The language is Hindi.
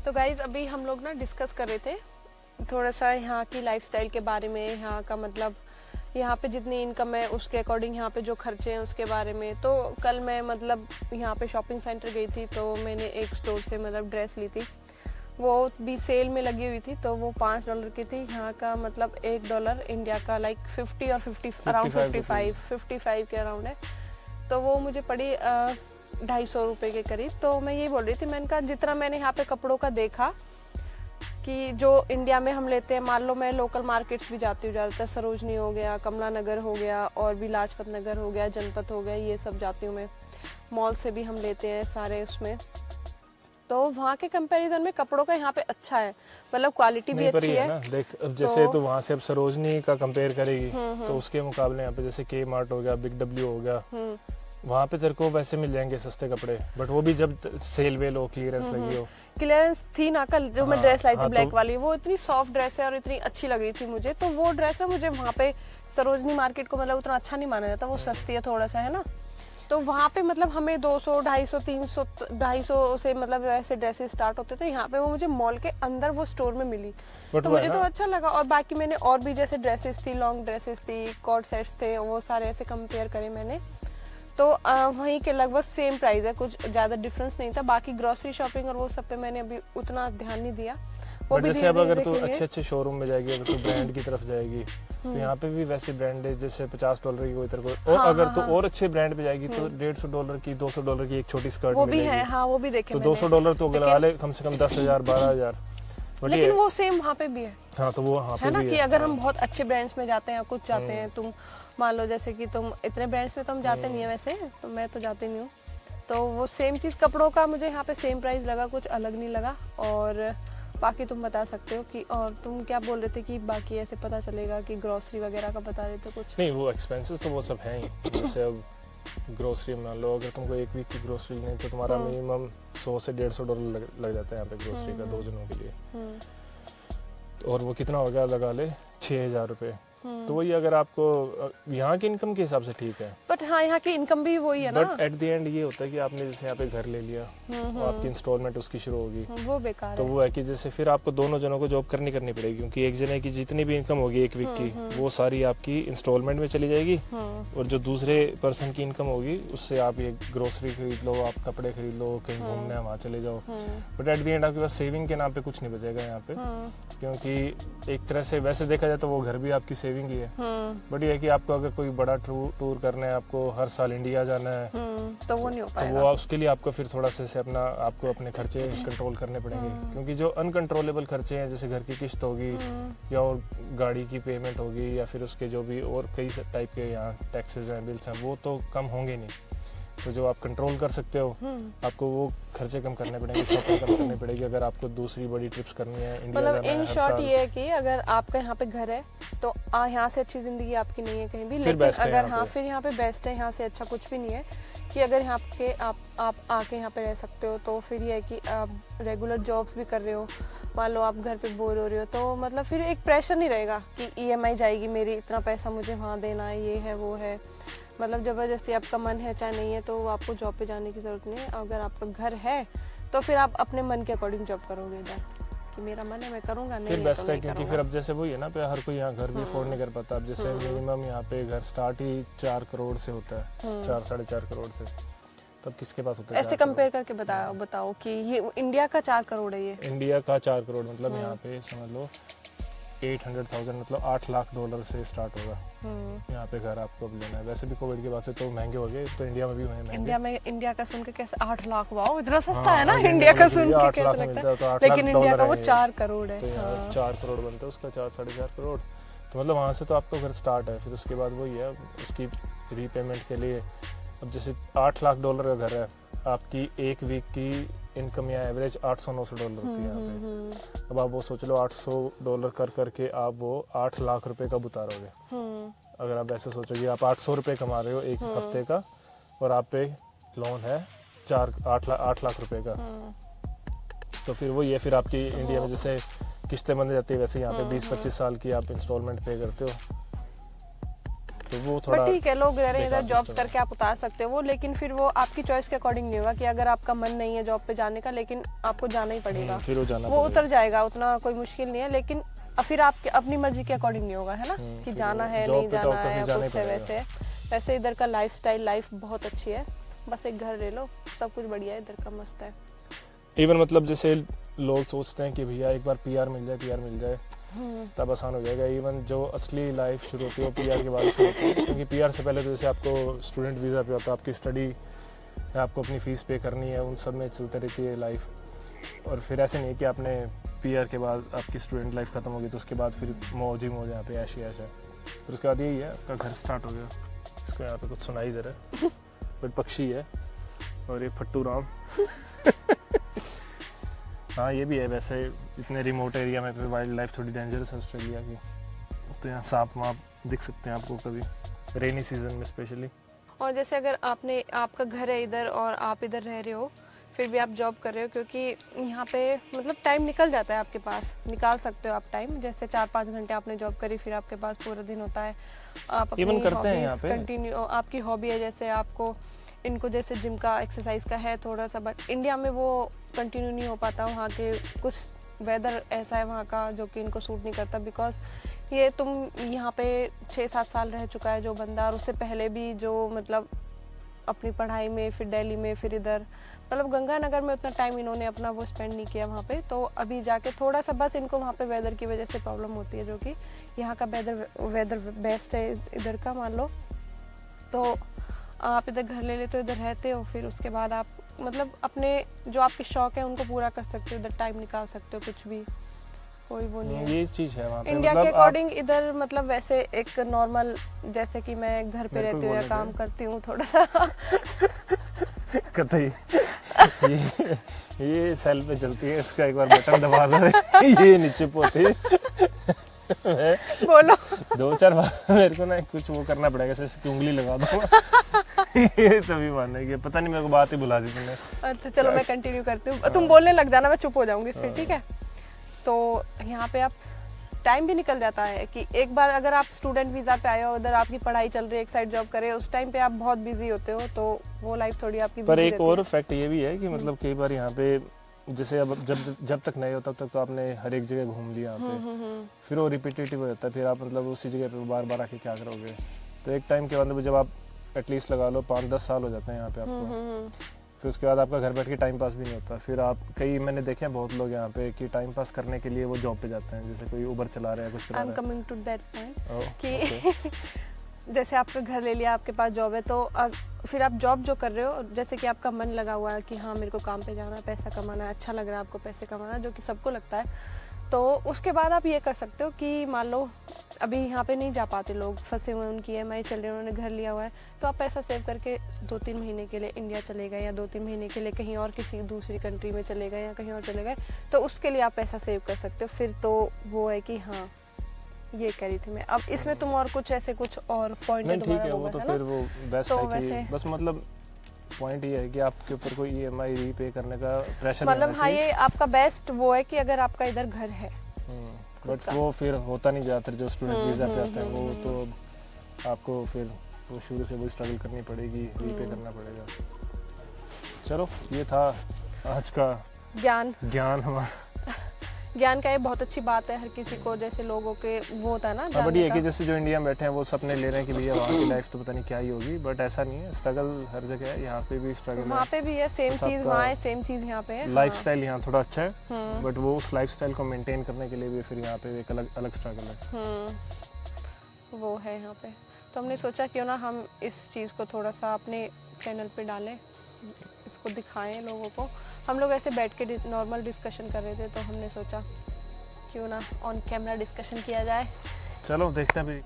तो गाइज अभी हम लोग ना डिस्कस कर रहे थे थोड़ा सा यहाँ की लाइफस्टाइल के बारे में, यहाँ का मतलब यहाँ पे जितनी इनकम है उसके अकॉर्डिंग यहाँ पे जो खर्चे हैं उसके बारे में। तो कल मैं मतलब यहाँ पे शॉपिंग सेंटर गई थी तो मैंने एक स्टोर से मतलब ड्रेस ली थी, वो भी सेल में लगी हुई थी, तो वो $5 की थी। यहाँ का मतलब $1 इंडिया का लाइक 50 और 50 अराउंड 55 के अराउंड है। तो वो मुझे पड़ी 250 रुपये के करीब। तो मैं ये बोल रही थी, मैंने कहा जितना मैंने यहाँ पे कपड़ों का देखा कि जो इंडिया में हम लेते हैं, मान लो मैं लोकल मार्केट्स भी जाती हूँ ज़्यादातर, सरोजनी हो गया, कमला नगर हो गया, और भी लाजपत नगर हो गया, जनपथ हो गया, ये सब जाती हूँ मैं। मॉल से भी हम लेते हैं सारे उसमें। तो वहाँ के कंपैरिजन में कपड़ों का यहाँ पे अच्छा है, मतलब क्वालिटी भी अच्छी है ना। देख अब जैसे तो वहाँ से अब सरोजनी का कंपेयर करेगी तो उसके मुकाबले यहाँ पे जैसे के मार्ट हो गया, बिग डब्ल्यू हो गया, वहाँ पे तेरे को वैसे मिल जाएंगे सस्ते कपड़े, बट वो भी जब सेल वेल हो, क्लियरेंस लगी हो। क्लियरेंस थी ना कल जो मैं ड्रेस लाई थी ब्लैक वाली, वो इतनी सॉफ्ट ड्रेस है और इतनी अच्छी लग रही थी मुझे। तो वो ड्रेस ना मुझे वहाँ पे सरोजनी मार्केट को मतलब उतना अच्छा नहीं माना जाता, वो सस्ती है थोड़ा सा, है ना। तो वहाँ पे मतलब हमें 200, 250, 300, 250 से मतलब वैसे ड्रेसेस स्टार्ट होते, तो यहाँ पे वो मुझे मॉल के अंदर वो स्टोर में मिली, तो मुझे तो अच्छा लगा। और बाकी मैंने और भी जैसे ड्रेसेस थी, लॉन्ग ड्रेसेस थी, कॉर्ड सेट्स थे, वो सारे ऐसे कंपेयर करे मैंने। तो वहीं के लगभग सेम प्राइस है, कुछ ज़्यादा डिफरेंस नहीं था। बाकी ग्रोसरी शॉपिंग और वो सब पे मैंने अभी उतना ध्यान नहीं दिया। वो भी जैसे अब अगर तू अच्छे शोरूम में जाएगी, अगर तू ब्रांड की तरफ जाएगी तो यहाँ पे भी वैसे ब्रांड है, जैसे $50 की कोई तरह को, और अगर तू और अच्छे ब्रांड पे जाएगी तो $150 की, $200 की एक छोटी स्कर्ट वो भी है। हाँ, वो भी देखे तो $200 तो लगा ले, कम से कम 10,000 12,000। लेकिन वो सेम वहाँ पे भी है। हाँ, तो वो वहाँ पे है ना भी कि है। अगर हम बहुत अच्छे ब्रांड्स में जाते हैं, कुछ जाते हैं, तुम मान लो जैसे कि तुम इतने ब्रांड्स में तो हम जाते नहीं है वैसे, तो मैं तो जाती नहीं हूँ। तो वो सेम चीज़ कपड़ों का मुझे यहाँ पे सेम प्राइस लगा, कुछ अलग नहीं लगा। और बाकी तुम बता सकते हो कि, और तुम क्या बोल रहे थे कि बाकी ऐसे पता चलेगा कि ग्रोसरी वगैरह का बता रहे थे कुछ? नहीं, वो एक्सपेंसेस तो वो सब हैं ही। जैसे अब ग्रोसरी मान लो, अगर तुमको एक वीक की ग्रोसरी लेनी तो तुम्हारा मिनिमम $100 से $150 लग जाता है यहाँ पे ग्रोसरी का 2 जनों के लिए। और वो कितना हो गया, लगा ले 6,000 रुपये। तो वही अगर आपको यहाँ की इनकम के हिसाब से ठीक है, बट हाँ यहाँ की इनकम भी वही है ना। बट एट द एंड ये होता है कि आपने जैसे यहाँ पे घर ले लिया और आपकी इंस्टॉलमेंट उसकी शुरू होगी, वो बेकार तो वो है कि जैसे फिर आपको दोनों जनों को जॉब करनी पड़ेगी, क्योंकि एक जने की जितनी भी इनकम होगी एक वीक की, वो सारी आपकी इंस्टॉलमेंट में चली जाएगी। और जो दूसरे पर्सन की इनकम होगी उससे आप ये ग्रोसरी खरीद लो, आप कपड़े खरीद लो, कहीं घूमने वहाँ चले जाओ, बट एट द एंड आपके पास सेविंग के नाम पे कुछ नहीं बचेगा यहाँ पे। क्योंकि एक तरह से वैसे देखा जाए तो वो घर भी आपकी सेविंग ही है, बट ये है कि आपको अगर कोई बड़ा टूर करना है, आपको हर साल इंडिया जाना है, तो वो नहीं हो पाएगा। तो वो उसके लिए आपको फिर थोड़ा से आपको अपने खर्चे कंट्रोल करने पड़ेंगे। क्योंकि जो अनकंट्रोलेबल खर्चे हैं, जैसे घर की किस्त होगी या और गाड़ी की पेमेंट होगी, या फिर उसके जो भी और कई टाइप के यहाँ टैक्सेस हैं, बिल्स हैं, वो तो कम होंगे नहीं। तो जो आप कंट्रोल कर सकते हो, आपको वो खर्चे कम करने पड़ेंगे, शॉपिंग कम करनी पड़ेगी अगर आपको दूसरी बड़ी ट्रिप्स करनी है, इंडिया मतलब जाना है इन शॉर्ट ये है कि अगर आपका यहाँ पे घर है तो यहाँ से अच्छी जिंदगी आपकी नहीं है कहीं भी, लेकिन अगर हाँ फिर यहाँ पे बेस्ट है, यहाँ से अच्छा कुछ भी नहीं है। कि अगर यहाँ के आप आके यहाँ पे रह सकते हो, तो फिर ये है कि आप रेगुलर जॉब्स भी कर रहे हो, मान लो आप घर पे बोर हो रहे हो, तो मतलब फिर एक प्रेशर नहीं रहेगा कि EMI जाएगी मेरी, इतना पैसा मुझे वहाँ देना है, ये है वो है। मतलब ज़बरदस्ती आपका मन है चाहे नहीं है तो आपको जॉब पे जाने की ज़रूरत नहीं है। अगर आपका घर है तो फिर आप अपने मन के अकॉर्डिंग जॉब करोगे इधर, कि मेरा मन है मैं करूँगा, नहीं फिर है बेस्ट तो है। नहीं क्योंकि करूँगा। फिर अब जैसे वही है ना, पे हर कोई यहाँ घर भी अफोर्ड नहीं कर पाता। अब जैसे मिनिमम यहाँ पे घर स्टार्ट ही 4 करोड़ से होता है, 4 साढ़े 4 करोड़ से। तब किसके पास होता है? ऐसे कंपेयर करके बताओ कि ये इंडिया का 4 करोड़ है, ये इंडिया का 4 करोड़ मतलब यहाँ पे समझ लो 800,000 मतलब $8 लाख से स्टार्ट होगा यहाँ पे घर आपको अब लेना है। वैसे भी कोविड के बाद से तो महंगे हो गए, तो इंडिया में भी हुए महंगे। इंडिया का सुन के कैसे 8 लाख, वाओ इतना सस्ता है ना। इंडिया का सुन के कैसे लगता है, लेकिन इंडिया का वो 4 करोड़ है। तो 4 करोड़ बनता है उसका, 4 साढ़े 4 करोड़। तो मतलब वहाँ से तो आपका घर स्टार्ट है। फिर उसके बाद वही है, उसकी रीपेमेंट के लिए अब जैसे $8 लाख का घर है, आपकी एक वीक की इनकम या एवरेज $800-900 होती है यहाँ पे। अब आप वो सोच लो $800 कर करके आप वो 8 लाख रुपए कब उतारोगे। अगर आप ऐसे सोचोगे आप 800 रुपये कमा रहे हो एक हफ्ते का, और आप पे लोन है 8 लाख रुपए का, तो फिर वो ये फिर आपकी इंडिया में जैसे किस्तें बन जाती है, वैसे यहाँ पे 20-25 साल की आप इंस्टॉलमेंट पे करते हो। तो वो थोड़ा बट ठीक है, लोग रह रहे हैं इधर बेकार जॉब्स system है। करके आप उतार सकते हो वो, लेकिन फिर वो आपकी चॉइस के अकॉर्डिंग नहीं होगा कि अगर आपका मन नहीं है जॉब पे जाने का लेकिन आपको जाना ही पड़ेगा, फिर वो जाना वो पड़ेगा। उतर जाएगा, उतना कोई मुश्किल नहीं है। लेकिन फिर आप अपनी मर्जी के अकॉर्डिंग नहीं होगा, है ना, कि फिर जाना वो है job नहीं पे तो जाना आपको है, फिर जाना ही कुछ है पड़ेगा। वैसे इधर का लाइफ बहुत अच्छी है, बस एक घर ले लो, सब कुछ बढ़िया है इधर का, मस्त है। इवन मतलब जैसे लोग सोचते हैं कि भैया एक बार पीआर मिल जाए तब आसान हो जाएगा। इवन जो असली लाइफ शुरू होती है वो पीआर के बाद शुरू होती है, क्योंकि पीआर से पहले तो जैसे आपको स्टूडेंट वीज़ा पे होता है, आपकी स्टडी आपको अपनी फ़ीस पे करनी है, उन सब में चलती रहती है लाइफ। और फिर ऐसे नहीं कि आपने पीआर के बाद आपकी स्टूडेंट लाइफ ख़त्म होगी तो उसके बाद फिर मौज ही मौज यहाँ पे ऐश ही ऐश है। फिर उसके बाद यही है, आपका घर स्टार्ट हो गया। इसको यहाँ पे कुछ सुनाई दे रहा है बट पक्षी है और ये फट्टू राम हाँ ये भी है। वैसे इतने रिमोट एरिया में वाइल्ड लाइफ थोड़ी डेंजरस है ऑस्ट्रेलिया की, तो यहाँ सांप वाप दिख सकते हैं आपको कभी, रेनी सीजन में स्पेशली। और जैसे अगर आपका घर है इधर और आप इधर रह रहे हो, फिर भी आप जॉब कर रहे हो, क्योंकि यहाँ पे मतलब टाइम निकल जाता है आपके पास, निकाल सकते हो आप टाइम, जैसे 4-5 घंटे आपने जॉब करी फिर आपके पास पूरा दिन होता है, आप अपनी Even करते हैं यहाँ हॉबीज पे। कंटिन्यू, आपकी हॉबी है जैसे आपको इनको जैसे जिम का एक्सरसाइज का है थोड़ा सा, बट इंडिया में वो कंटिन्यू नहीं हो पाता, वहाँ के कुछ वेदर ऐसा है वहाँ का जो कि इनको सूट नहीं करता। बिकॉज ये तुम यहाँ पे 6-7 साल रह चुका है जो बंदा, और उससे पहले भी जो मतलब अपनी पढ़ाई में, फिर दिल्ली में, फिर इधर मतलब गंगानगर में उतना टाइम इन्होंने अपना वो स्पेंड नहीं किया वहाँ पे, तो अभी जाके थोड़ा सा बस इनको वहाँ पे वेदर की वजह से प्रॉब्लम होती है, जो कि यहाँ का वेदर बेस्ट है इधर का मान लो, तो आप इधर घर ले लेते हो, इधर रहते हो, फिर उसके बाद आप मतलब अपने जो आपके शौक है उनको पूरा कर सकते हो, इधर टाइम निकाल सकते हो, कुछ भी कोई वो नहीं है। ये चीज़ है वहाँ पे, इंडिया मतलब के अकॉर्डिंग इधर मतलब वैसे एक नॉर्मल, जैसे कि मैं घर पे मेरे को रहती हूँ या बोलने काम दे। करती हूँ थोड़ा सा कतई ये सेल पे चलती है, इसका एक बार बटन दबा दो ये नीचे पोती बोलो 2-4 बार मेरे को ना कुछ वो करना पड़ेगा, जैसे कि उंगली लगा दूँ ये तभी मानेगी। पता नहीं मेरे को बात ही भुला दी तुमने। अच्छा चलो मैं कंटिन्यू करती हूँ, तुम बोलने लग जाना, मैं चुप हो जाऊंगी फिर, ठीक है। तो यहाँ पे आप टाइम भी निकल जाता है कि एक बार अगर आप स्टूडेंट वीज़ा पे आए हो, उधर आपकी पढ़ाई चल रही है, एक साइड जॉब करे, उस टाइम पे आप बहुत बिजी होते हो, तो वो लाइफ थोड़ी आपकी पर busy एक रहती और है। फैक्ट ये भी है कि मतलब कई बार यहाँ पे जैसे अब जब तक नए हो तब तक तो आपने हर एक जगह घूम लिया यहाँ पे, फिर वो रिपीटेटिव हो जाता है, फिर आप मतलब उसी जगह पे बार बार आके क्या करोगे। तो एक टाइम के बाद जब आप एटलीस्ट लगा लो 5-10 साल हो जाते हैं यहाँ पे आपको, फिर उसके बाद आपका घर बैठ के टाइम पास भी नहीं होता। फिर आप मैंने देखे हैं बहुत लोग यहाँ पे कि टाइम पास करने के लिए वो जॉब पे जाते हैं, जैसे कोई उबर चला रहा है, कुछ चला आई एम रहा कमिंग टू दैट पॉइंट है। कि जैसे आपका घर ले लिया, आपके पास जॉब है, तो फिर आप जॉब जो कर रहे हो, जैसे कि आपका मन लगा हुआ है कि हाँ मेरे को काम पे जाना है, पैसा कमाना है, अच्छा लग रहा है आपको पैसे कमाना, जो कि सबको लगता है, तो उसके बाद आप ये कर सकते हो कि मान लो अभी यहाँ पे नहीं जा पाते लोग, फंसे हुए, उनकी EMI चल रही है, उन्होंने घर लिया हुआ है, तो आप पैसा सेव करके 2-3 महीने के लिए इंडिया चले गए, या 2-3 महीने के लिए कहीं और किसी दूसरी कंट्री में चले गए, या कहीं और चले गए, तो उसके लिए आप पैसा सेव कर सकते हो। फिर तो वो है कि हाँ ये कह रही थी मैं। अब इसमें तुम और कुछ ऐसे कुछ और पॉइंट नहीं ठीक है, वो तो फिर वो बेस्ट तो है कि वैसे- बस मतलब पॉइंट ये है कि आपके ऊपर कोई EMI रीपे करने का प्रेशर मतलब हाँ ये आपका बेस्ट वो है कि अगर आपका इधर घर है, बट वो फिर होता नहीं ज़्यादातर जो स्टूडेंट वीज़ा पे आते हैं, वो तो आपको फिर वो शुरू से वो स्ट्रगल करनी पड़ेगी, रीपे करना पड़ेगा। चलो ये था आज का ज्ञान हमारा। ज्ञान का ये बहुत अच्छी बात है, हर किसी को जैसे लोगों के वो होता है ना बट जानने ये है कि का। जैसे जो इंडिया में बैठे हैं वो सपने ले रहे हैं कि भैया वहाँ की लाइफ तो पता नहीं क्या ही होगी, बट ऐसा नहीं है, स्ट्रगल हर जगह है, यहाँ पे भी स्ट्रगल वहाँ है। पे भी है सेम तो चीज, सबका वहाँ है सेम चीज यहाँ पे है। लाइफस्टाइल यहाँ थोड़ा अच्छा है, बट वो उस लाइफस्टाइल को मेंटेन करने के लिए भी फिर यहाँ पे एक अलग स्ट्रगल है। वो है यहाँ पे, तो हमने सोचा क्यों ना हम इस चीज़ को थोड़ा सा अपने चैनल पे डालें, इसको दिखाएं लोगों को। हम लोग ऐसे बैठ के नॉर्मल डिस्कशन कर रहे थे, तो हमने सोचा क्यों ना ऑन कैमरा डिस्कशन किया जाए। चलो देखते हैं अभी।